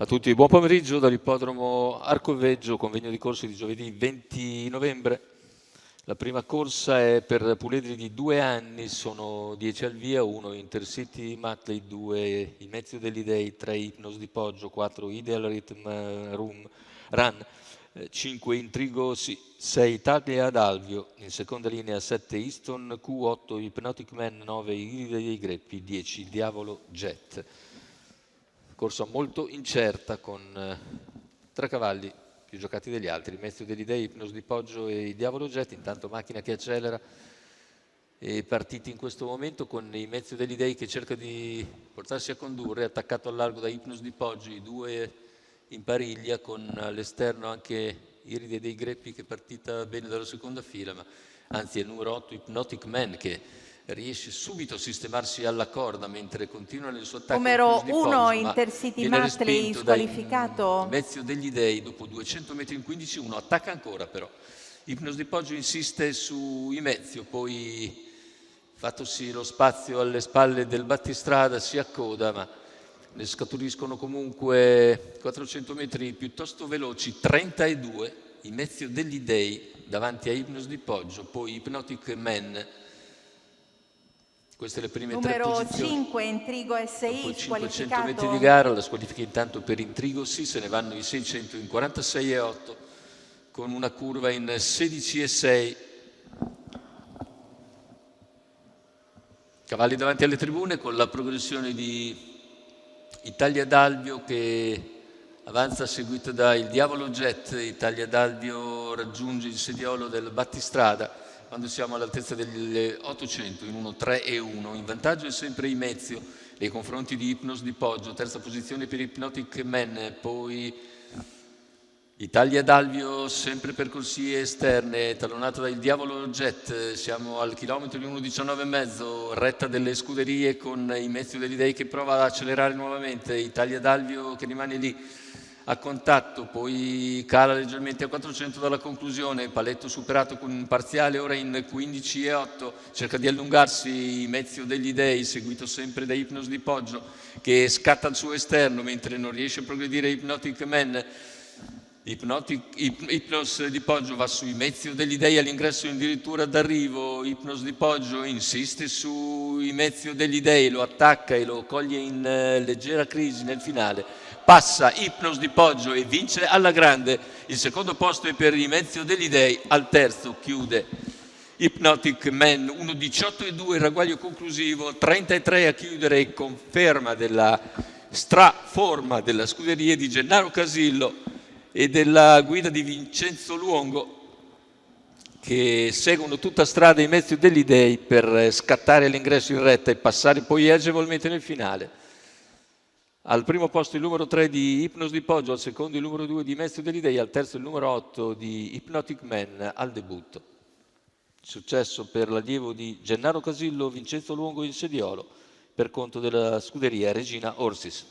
A tutti, buon pomeriggio dall'ippodromo Arcoveggio, convegno di corse di giovedì 20 novembre. La prima corsa è per puledri di 2 anni, sono 10 al via, 1 Intercity Matley, 2 Imezio degli Dei, 3 Hypnos di Poggio, 4 Ideal Rhythm Run, 5 Intrigo, 6 Italia ad Alvio, in seconda linea 7 Easton Q, 8 Hypnotic Man, 9 Iride dei Greppi, 10 Diavolo Jet. Corsa molto incerta con 3 cavalli più giocati degli altri, Mezio degli Dei, Ipnos di Poggio e Diavolo Jet, intanto macchina che accelera e partiti in questo momento con il Mezio degli Dei che cerca di portarsi a condurre, attaccato al largo da Ipnos di Poggio, i 2 in pariglia con all'esterno anche Iride dei Greppi che è partita bene dalla seconda fila, ma anzi è il numero 8 Hypnotic Man che riesce subito a sistemarsi alla corda mentre continua nel suo attacco numero di 1 Poggio, Intercity viene Matley respinto dai squalificato. Mezio degli Dei dopo 200 metri in 15-1, attacca ancora però. Ipnos di Poggio insiste su Imezio, poi fattosi lo spazio alle spalle del battistrada si accoda, ma ne scaturiscono comunque 400 metri piuttosto veloci, 32, Imezio degli Dei davanti a Ipnos di Poggio, poi Hypnotic Man. Queste le prime numero 3 posizioni. 5 Intrigo SI Dopo 500 squalificato. metri di gara, la squalifica intanto per Intrigo sì, se ne vanno i 600 in 46,8 con una curva in 16,6. Cavalli davanti alle tribune con la progressione di Italia d'Alvio che avanza seguito da il Diavolo Jet. Italia d'Alvio raggiunge il sediolo del battistrada quando siamo all'altezza degli 800 in 1-3 e 1. In vantaggio è sempre Imezio nei confronti di Ipnos di Poggio, terza posizione per Hypnotic Man, poi Italia d'Alvio sempre per corsie esterne, tallonato dal Diavolo Jet, siamo al chilometro di 1,19,5, retta delle scuderie con Imezio degli Dei che prova ad accelerare nuovamente, Italia d'Alvio che rimane lì a contatto, poi cala leggermente a 400 dalla conclusione, paletto superato con un parziale ora in 15,8, cerca di allungarsi Imezio degli Dei, seguito sempre da Ipnos di Poggio che scatta al suo esterno mentre non riesce a progredire Hypnotic Man. Ipnos di Poggio va su Imezio degli Dei all'ingresso addirittura d'arrivo, Ipnos di Poggio insiste su Imezio degli Dei, lo attacca e lo coglie in leggera crisi nel finale, passa Ipnos di Poggio e vince alla grande, il secondo posto è per Imezio degli Dei, al terzo chiude Hypnotic Man, 1,18,2 il ragguaglio conclusivo, 33 a chiudere e conferma della straforma della scuderia di Gennaro Casillo e della guida di Vincenzo Luongo che seguono tutta strada in Mezio degli Dei per scattare l'ingresso in retta e passare poi agevolmente nel finale. Al primo posto il numero 3 di Ipnos di Poggio, al secondo il numero 2 di Mezio degli Dei, al terzo il numero 8 di Hypnotic Man al debutto. Successo per l'allievo di Gennaro Casillo, Vincenzo Luongo in sediolo per conto della scuderia Regina Orsis.